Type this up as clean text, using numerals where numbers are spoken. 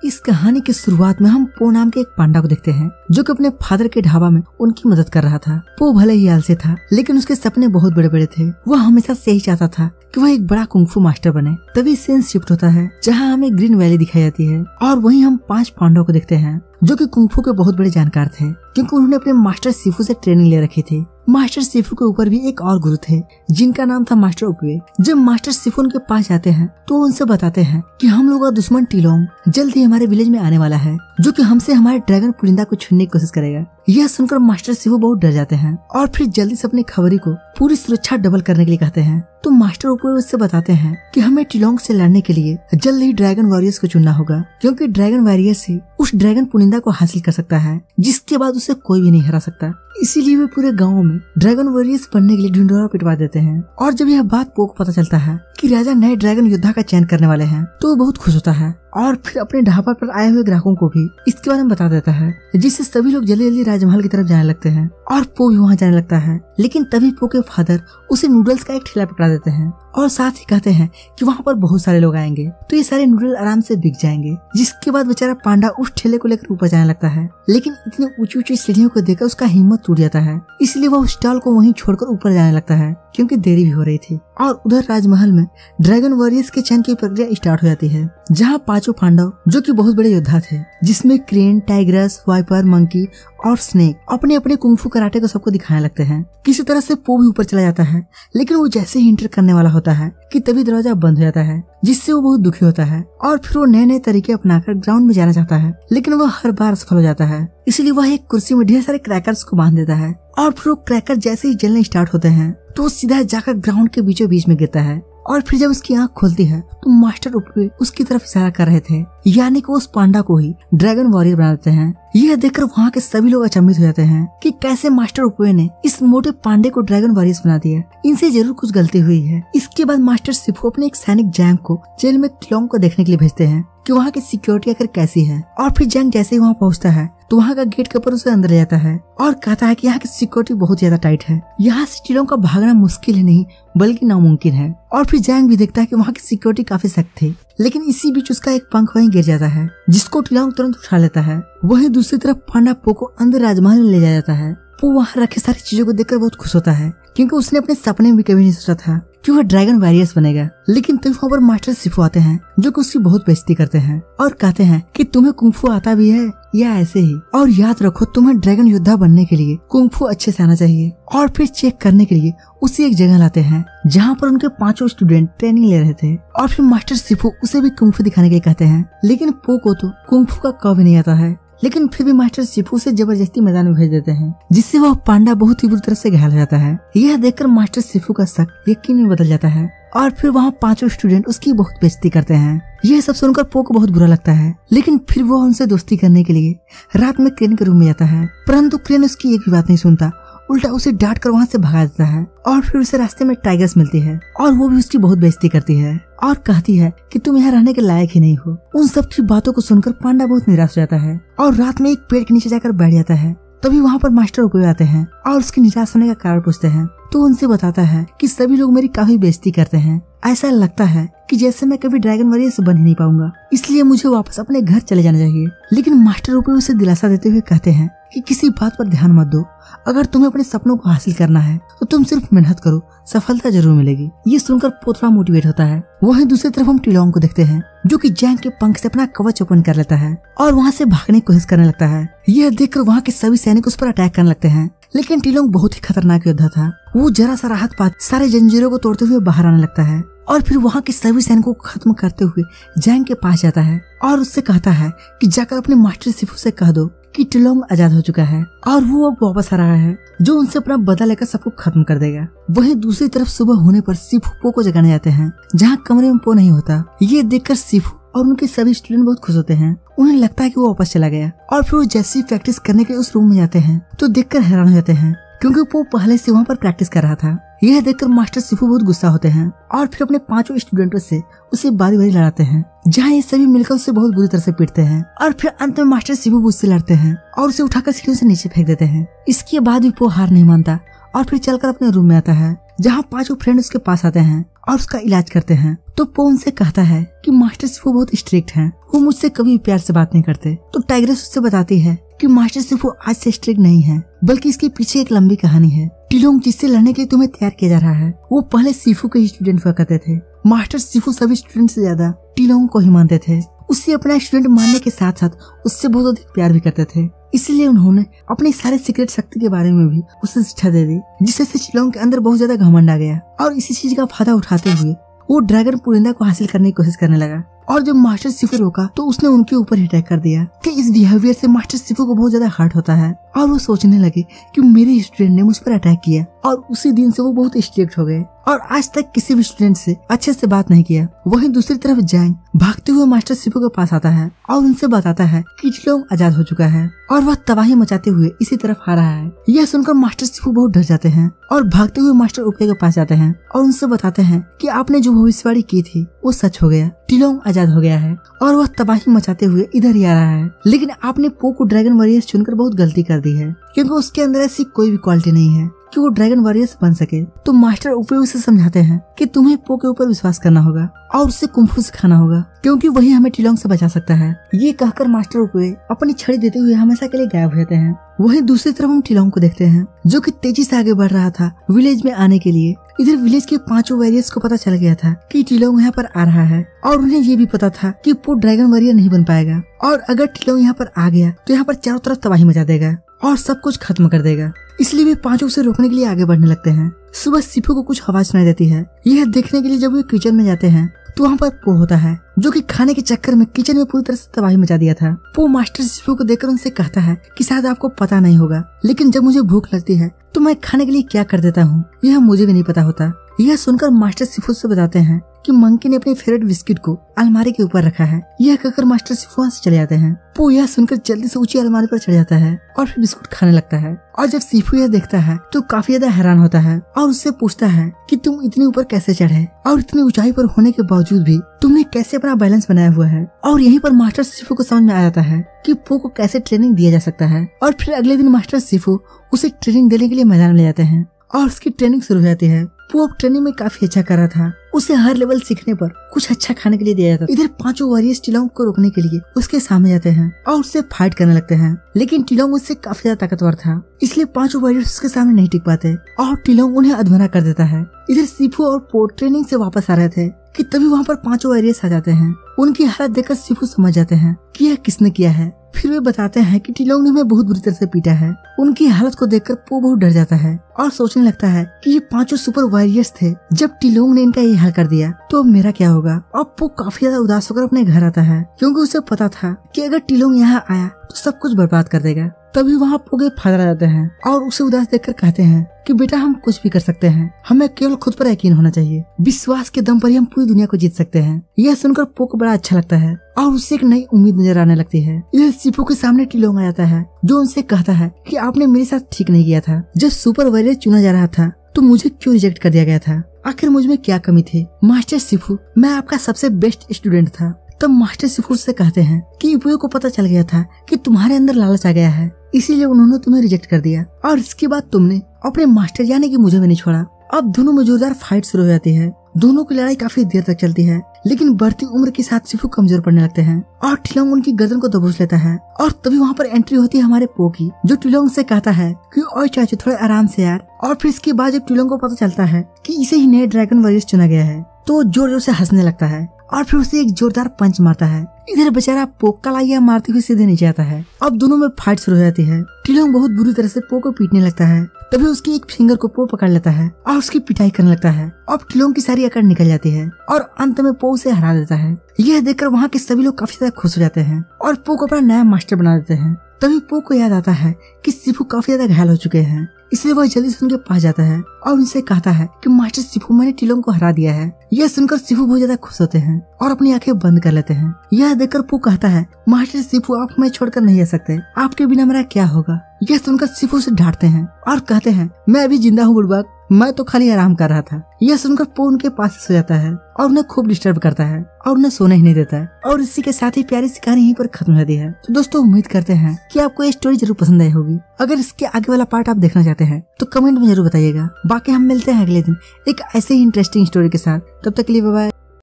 इस कहानी की शुरुआत में हम पो नाम के एक पांडा को देखते हैं जो कि अपने फादर के ढाबा में उनकी मदद कर रहा था। पो भले ही आलसी था लेकिन उसके सपने बहुत बड़े बड़े थे। वह हमेशा से ही चाहता था कि वह एक बड़ा कुंग फू मास्टर बने। तभी सीन शिफ्ट होता है जहाँ हमें ग्रीन वैली दिखाई जाती है और वहीं हम 5 पांडवों को देखते हैं जो कि कुंग फू के बहुत बड़े जानकार थे क्योंकि उन्होंने अपने मास्टर शिफू से ट्रेनिंग ले रखी थी। मास्टर शिफू के ऊपर भी एक और गुरु थे जिनका नाम था मास्टर उपवे। जब मास्टर शिफू उनके पास जाते हैं तो उनसे बताते हैं कि हम लोग का दुश्मन टिलोंग जल्द ही हमारे विलेज में आने वाला है जो कि हमसे हमारे ड्रैगन पुलिंदा को छीनने की कोशिश करेगा। यह सुनकर मास्टर शिफू बहुत डर जाते हैं और फिर जल्दी से अपनी खबरी को पूरी सुरक्षा डबल करने के लिए कहते हैं। तो मास्टर उपवे उससे बताते हैं कि हमें टिलोंग से लड़ने के लिए जल्द ही ड्रैगन वॉरियर्स को चुनना होगा क्योंकि ड्रैगन वॉरियर्स ही उस ड्रैगन पुलिंदा को हासिल कर सकता है जिसके बाद उसे कोई भी नहीं हरा सकता। इसीलिए वे पूरे गांव में ड्रैगन वॉरियर्स बनने के लिए ढिंढोरा पिटवा देते हैं। और जब यह बात पो को पता चलता है कि राजा नए ड्रैगन योद्धा का चयन करने वाले हैं तो वो बहुत खुश होता है और फिर अपने ढाबा पर आए हुए ग्राहकों को भी इसके बारे में बता देता है जिससे सभी लोग जल्दी जल्दी राजमहल की तरफ जाने लगते हैं और पो भी वहाँ जाने लगता है। लेकिन तभी पो के फादर उसे नूडल्स का एक ठेला पकड़ा देते हैं और साथ ही कहते हैं कि वहाँ पर बहुत सारे लोग आएंगे तो ये सारे नूडल आराम से बिक जाएंगे। जिसके बाद बेचारा पांडा उस ठेले को लेकर ऊपर जाने लगता है लेकिन इतनी ऊंची ऊंची सीढ़ियों को देखकर उसका हिम्मत टूट जाता है। इसलिए वह उस स्टॉल को वहीं छोड़कर ऊपर जाने लगता है क्योंकि देरी भी हो रही थी। और उधर राजमहल में ड्रैगन वॉरियर्स के चयन की प्रक्रिया स्टार्ट हो जाती है जहाँ 5 पांडव जो कि बहुत बड़े योद्धा थे जिसमें क्रेन, टाइग्रस, वाइपर, मंकी और स्नेक अपने अपने कुंफू कराटे को सबको दिखाने लगते हैं। किसी तरह से पो भी ऊपर चला जाता है लेकिन वो जैसे ही एंटर करने वाला होता है कि तभी दरवाजा बंद हो जाता है जिससे वो बहुत दुखी होता है और फिर वो नए नए तरीके अपनाकर ग्राउंड में जाना चाहता है लेकिन वह हर बार असफल हो जाता है। इसलिए वह एक कुर्सी में ढेर सारे क्रैकर्स को बांध देता है और फिर वो क्रैकर जैसे ही जलने स्टार्ट होते हैं तो वो सीधा जाकर ग्राउंड के बीचों बीच में गिरता है। और फिर जब उसकी आंख खुलती है तो मास्टर उपवे उसकी तरफ इशारा कर रहे थे यानी कि उस पांडा को ही ड्रैगन वॉरियर बना देते हैं। यह देखकर वहाँ के सभी लोग अचंभित हो जाते हैं कि कैसे मास्टर उपवे ने इस मोटे पांडे को ड्रैगन वॉरियर्स बना दिया। इनसे जरूर कुछ गलती हुई है। इसके बाद मास्टर शिफू अपने एक सैनिक जैंग को जेल में टिलोंग को देखने के लिए भेजते हैं कि वहाँ की सिक्योरिटी आखिर कैसी है। और फिर जैंग जैसे ही वहाँ पहुँचता है तो वहाँ का गेट कीपर उसे अंदर ले जाता है और कहता है कि यहाँ की सिक्योरिटी बहुत ज्यादा टाइट है, यहाँ से टिलोंग का भागना मुश्किल ही नहीं बल्कि नामुमकिन है। और फिर जैंग भी देखता है कि वहाँ की सिक्योरिटी काफी सख्त थी लेकिन इसी बीच उसका एक पंख वहीं गिर जाता है जिसको टिलोंग तुरंत उठा लेता है। वहीं दूसरी तरफ पांडा पो को अंदर राजमहल में ले जाया जाता है। पो वहाँ रखे सारी चीजों को देखकर बहुत खुश होता है क्योंकि उसने अपने सपने में कभी नहीं सोचा था कि वह ड्रैगन वॉरियर्स बनेगा। लेकिन तभी वहाँ पर मास्टर शिफू आते हैं जो कि उसकी बहुत बेइज्जती करते हैं और कहते हैं कि तुम्हें कुंफू आता भी है या ऐसे ही, और याद रखो तुम्हें ड्रैगन योद्धा बनने के लिए कुंफू अच्छे से आना चाहिए। और फिर चेक करने के लिए उसे एक जगह लाते हैं जहाँ पर उनके 5 स्टूडेंट ट्रेनिंग ले रहे थे। और फिर मास्टर शिफू उसे भी कुंफू दिखाने के लिए कहते हैं लेकिन पो को तो कुंफू का कभी नहीं आता है। लेकिन फिर भी मास्टर शिफू से जबरदस्ती मैदान में भेज देते हैं जिससे वह पांडा बहुत ही बुरी तरह से घायल हो जाता है। यह देखकर मास्टर शिफू का शक यकीन में बदल जाता है और फिर वहाँ 5 स्टूडेंट उसकी बहुत बेइज्जती करते हैं। यह सब सुनकर पो को बहुत बुरा लगता है लेकिन फिर वो उनसे दोस्ती करने के लिए रात में क्रेन के रूम में जाता है परंतु क्रेन उसकी एक भी बात नहीं सुनता, उल्टा उसे डांट कर वहाँ से भगा देता है। और फिर उसे रास्ते में टाइगर्स मिलती है और वो भी उसकी बहुत बेइज्जती करती है और कहती है कि तुम यहाँ रहने के लायक ही नहीं हो। उन सब की बातों को सुनकर पांडा बहुत निराश हो जाता है और रात में एक पेड़ के नीचे जाकर बैठ जाता है। तभी वहाँ पर मास्टर उपवे आते हैं और उसके निराश होने का कारण पूछते हैं तो उनसे बताता है कि सभी लोग मेरी काफी बेइज्जती करते हैं, ऐसा लगता है कि जैसे मैं कभी ड्रैगन वॉरियर बन ही नहीं पाऊंगा, इसलिए मुझे वापस अपने घर चले जाना चाहिए। लेकिन मास्टर उपवे उसे दिलासा देते हुए कहते हैं कि किसी बात पर ध्यान मत दो, अगर तुम्हें अपने सपनों को हासिल करना है तो तुम सिर्फ मेहनत करो, सफलता जरूर मिलेगी। ये सुनकर पो थोड़ा मोटिवेट होता है। वहीं दूसरी तरफ हम टिलोंग को देखते हैं जो कि जैंग के पंख से अपना कवच ओपन कर लेता है और वहाँ से भागने की कोशिश करने लगता है। यह देखकर वहाँ के सभी सैनिक उस पर अटैक करने लगते हैं लेकिन टिलोंग बहुत ही खतरनाक योद्धा था। वो जरा सा राहत पाकर सारे जंजीरों को तोड़ते हुए बाहर आने लगता है और फिर वहाँ के सभी सैनिकों को खत्म करते हुए जैंग के पास जाता है और उससे कहता है कि जाकर अपने मास्टर शिफू से कह दो कि टिलोंग आजाद हो चुका है और वो अब वापस आ रहा है जो उनसे अपना बदला लेकर सबको खत्म कर देगा। वहीं दूसरी तरफ सुबह होने पर शिफू पो को जगाने जाते हैं जहाँ कमरे में पो नहीं होता। ये देखकर शिफू और उनके सभी स्टूडेंट बहुत खुश होते हैं। उन्हें लगता है कि वो वापस चला गया और फिर वो जैसी प्रैक्टिस करने के लिए उस रूम में जाते हैं तो देखकर हैरान हो जाते हैं क्योंकि वो पहले से वहाँ पर प्रैक्टिस कर रहा था। यह देखकर मास्टर शिफू बहुत गुस्सा होते हैं और फिर अपने 5 स्टूडेंटों से उसे बारी बारी लड़ाते हैं जहाँ ये सभी मिलकर उसे बहुत बुरी तरह से पीटते हैं और फिर अंत में मास्टर शिफू उससे लड़ते हैं और उसे उठाकर सीढ़ियों से नीचे फेंक देते हैं। इसके बाद भी पो हार नहीं मानता और फिर चलकर अपने रूम में आता है जहाँ पांचों फ्रेंड उसके पास आते हैं और उसका इलाज करते हैं। तो पो उनसे कहता है कि मास्टर शिफू बहुत स्ट्रिक्ट हैं, वो मुझसे कभी प्यार से बात नहीं करते। तो टाइग्रेस उससे बताती है कि मास्टर शिफू आज से स्ट्रिक्ट नहीं है, बल्कि इसके पीछे एक लंबी कहानी है। टिलोंग जिससे लड़ने के लिए तुम्हें तैयार किया जा रहा है, वो पहले शिफू के स्टूडेंट हुआ करते थे। मास्टर शिफू सभी स्टूडेंट से ज्यादा टिलोंग को ही मानते थे। उससे अपना स्टूडेंट मानने के साथ साथ उससे बहुत अधिक प्यार भी करते थे। इसलिए उन्होंने अपनी सारे सीक्रेट शक्ति के बारे में भी उसे शिक्षा दे दी, जिससे टिलोंग के अंदर बहुत ज्यादा घमंड आ गया और इसी चीज का फायदा उठाते हुए वो ड्रैगन पुरिंदा को हासिल करने की कोशिश करने लगा। और जब मास्टर शिफू रोका तो उसने उनके ऊपर ही अटैक कर दिया। कि इस बिहेवियर से मास्टर शिफू को बहुत ज्यादा हर्ट होता है और वो सोचने लगे कि मेरे स्टूडेंट ने मुझ पर अटैक किया, और उसी दिन से वो बहुत स्ट्रिक्ट हो गए और आज तक किसी भी स्टूडेंट से अच्छे से बात नहीं किया। वहीं दूसरी तरफ जैंग भागते हुए मास्टर शिफू के पास आता है और उनसे बताता है कि टिलोंग आजाद हो चुका है और वह तबाही मचाते हुए इसी तरफ आ रहा है। यह सुनकर मास्टर शिफू बहुत डर जाते हैं और भागते हुए मास्टर उपे के पास जाते हैं और उनसे बताते हैं कि आपने जो भविष्यवाणी की थी वो सच हो गया, टिलोंग आजाद हो गया है और वह तबाही मचाते हुए इधर ही आ रहा है। लेकिन आपने पो को ड्रैगन वॉरियर चुनकर बहुत गलती कर दी है, क्योंकि उसके अंदर ऐसी कोई भी क्वालिटी नहीं है कि वो ड्रैगन वॉरियर्स बन सके। तो मास्टर उपे उसे समझाते हैं कि तुम्हें पो के ऊपर विश्वास करना होगा और उसे कुंफू सिखाना होगा, क्योंकि वही हमें टिलोंग से बचा सकता है। ये कहकर मास्टर उपे अपनी छड़ी देते हुए हमेशा के लिए गायब हो जाते हैं। वहीं दूसरी तरफ हम टिलोंग को देखते हैं, जो कि तेजी से आगे बढ़ रहा था विलेज में आने के लिए। इधर विलेज के पांचों वॉरियर्स को पता चल गया था कि टिलोंग यहाँ पर आ रहा है और उन्हें ये भी पता था कि पो ड्रैगन वॉरियर नहीं बन पाएगा, और अगर टिलोंग यहाँ पर आ गया तो यहाँ पर चारों तरफ तबाही मचा देगा और सब कुछ खत्म कर देगा। इसलिए वे पांचों उसे रोकने के लिए आगे बढ़ने लगते हैं। सुबह शिफू को कुछ आवाज सुनाई देती है। यह देखने के लिए जब वे किचन में जाते हैं तो वहाँ पर पो होता है, जो कि खाने के चक्कर में किचन में पूरी तरह से तबाही मचा दिया था। पो मास्टर शिफू को देखकर उनसे कहता है कि शायद आपको पता नहीं होगा, लेकिन जब मुझे भूख लगती है तो मैं खाने के लिए क्या कर देता हूँ, यह मुझे भी नहीं पता होता। यह सुनकर मास्टर शिफू से बताते हैं कि मंकी ने अपने फेवरेट बिस्किट को अलमारी के ऊपर रखा है। यह कहकर मास्टर शिफू वहाँ से चले जाते हैं। पो यह सुनकर जल्दी से ऊंची अलमारी पर चढ़ जाता है और फिर बिस्कुट खाने लगता है। और जब शिफू यह देखता है तो काफी ज्यादा हैरान होता है और उससे पूछता है कि तुम इतनी ऊपर कैसे चढ़े और इतनी ऊंचाई पर होने के बावजूद भी तुमने कैसे अपना बैलेंस बनाया हुआ है। और यहीं पर मास्टर शिफू को समझ में आ जाता है कि पो को कैसे ट्रेनिंग दिया जा सकता है। और फिर अगले दिन मास्टर शिफू उसे ट्रेनिंग देने के लिए मैदान में ले जाते हैं और उसकी ट्रेनिंग शुरू हो जाती है। वो अब ट्रेनिंग में काफी अच्छा कर रहा था। उसे हर लेवल सीखने पर कुछ अच्छा खाने के लिए दिया जाता। इधर पांचों वॉरियर्स टिलोंग को रोकने के लिए उसके सामने जाते हैं और उससे फाइट करने लगते हैं, लेकिन टिलोंग उससे काफी ज्यादा ताकतवर था, इसलिए पांचों वॉरियर्स उसके सामने नहीं टिक पाते और टिलोंग उन्हें अधमरा कर देता है। इधर शिफू और पो ट्रेनिंग से वापस आ रहे थे कि तभी वहाँ पर पांचों वॉरियर्स आ जाते हैं। उनकी हालत देखकर शिफू समझ जाते हैं कि यह किसने किया है। फिर वे बताते हैं कि टिलोंग ने हमें बहुत बुरी तरह से पीटा है। उनकी हालत को देखकर पो बहुत डर जाता है और सोचने लगता है कि ये पांचों सुपर वॉरियर्स थे। जब टिलोंग ने इनका ये हाल कर दिया तो अब मेरा क्या होगा। और पो काफी ज्यादा उदास होकर अपने घर आता है, क्योंकि उसे पता था कि अगर टिलोंग यहाँ आया तो सब कुछ बर्बाद कर देगा। तभी वहाँ पो के फादर आ जाते हैं और उसे उदास देखकर कहते हैं कि बेटा हम कुछ भी कर सकते हैं, हमें केवल खुद पर यकीन होना चाहिए। विश्वास के दम पर ही हम पूरी दुनिया को जीत सकते हैं। यह सुनकर पो को बड़ा अच्छा लगता है और उससे एक नई उम्मीद नजर आने लगती है। इधर शिफू के सामने टिलोंग आ जाता है, जो उनसे कहता है कि आपने मेरे साथ ठीक नहीं किया था। जब सुपर वॉरियर चुना जा रहा था तो मुझे क्यों रिजेक्ट कर दिया गया था, आखिर मुझ में क्या कमी थी। मास्टर शिफू, मैं आपका सबसे बेस्ट स्टूडेंट था। तब मास्टर शिफू से कहते हैं कि इपुयो को पता चल गया था कि तुम्हारे अंदर लालच आ गया है, इसीलिए उन्होंने तुम्हें रिजेक्ट कर दिया और इसके बाद तुमने अपने मास्टर यानी कि मुझे भी नहीं छोड़ा। अब दोनों में जोरदार फाइट शुरू हो जाती है। दोनों की लड़ाई काफी देर तक चलती है, लेकिन बढ़ती उम्र के साथ शिफू कमजोर पड़ने लगते हैं और टिलोंग उनकी गर्दन को दबोच लेता है। और तभी वहाँ पर एंट्री होती है हमारे पो की, जो टिलोंग से कहता है कि ओए चाचू थोड़े आराम से यार। और फिर इसके बाद जब टिलोंग को पता चलता है कि इसे ही नए ड्रैगन वॉरियर्स चुना गया है तो जोर जोर से हंसने लगता है और फिर उसे एक जोरदार पंच मारता है। इधर बेचारा पो कलाइया मारते हुए सीधे नीचे आता है। अब दोनों में फाइट शुरू हो जाती है। टिलोंग बहुत बुरी तरह से पो को पीटने लगता है। तभी उसकी एक फिंगर को पो पकड़ लेता है और उसकी पिटाई करने लगता है। अब टिलोंग की सारी अकड़ निकल जाती है और अंत में पो उसे हरा देता है। यह देखकर वहाँ के सभी लोग काफी ज्यादा खुश हो जाते हैं और पो को अपना नया मास्टर बना देते हैं। तभी पो को याद आता है कि शिफू काफी ज्यादा घायल हो चुके हैं, इसलिए वह जल्दी से उनके पास जाता है और उनसे कहता है कि मास्टर शिफू, मैंने टिलोंग को हरा दिया है। यह सुनकर शिफू बहुत ज्यादा खुश होते हैं और अपनी आंखें बंद कर लेते हैं। यह देखकर पो कहता है, मास्टर शिफू, आप हमें छोड़कर नहीं आ सकते, आपके बिना मेरा क्या होगा। यह सुनकर शिफू से डांटते हैं और कहते हैं, मैं अभी जिंदा हूँ बुड़बक, मैं तो खाली आराम कर रहा था। यह सुनकर पो उनके पास सो जाता है और उन्हें खूब डिस्टर्ब करता है और उन्हें सोने ही नहीं देता है। और इसी के साथ ही प्यारी सी कहानी यहीं पर खत्म हो जाती है। तो दोस्तों उम्मीद करते हैं कि आपको ये स्टोरी जरूर पसंद आई होगी। अगर इसके आगे वाला पार्ट आप देखना चाहते हैं तो कमेंट में जरूर बताइएगा। बाकी हम मिलते हैं अगले दिन एक ऐसे ही इंटरेस्टिंग स्टोरी के साथ। तब तक के लिए बाय बाय।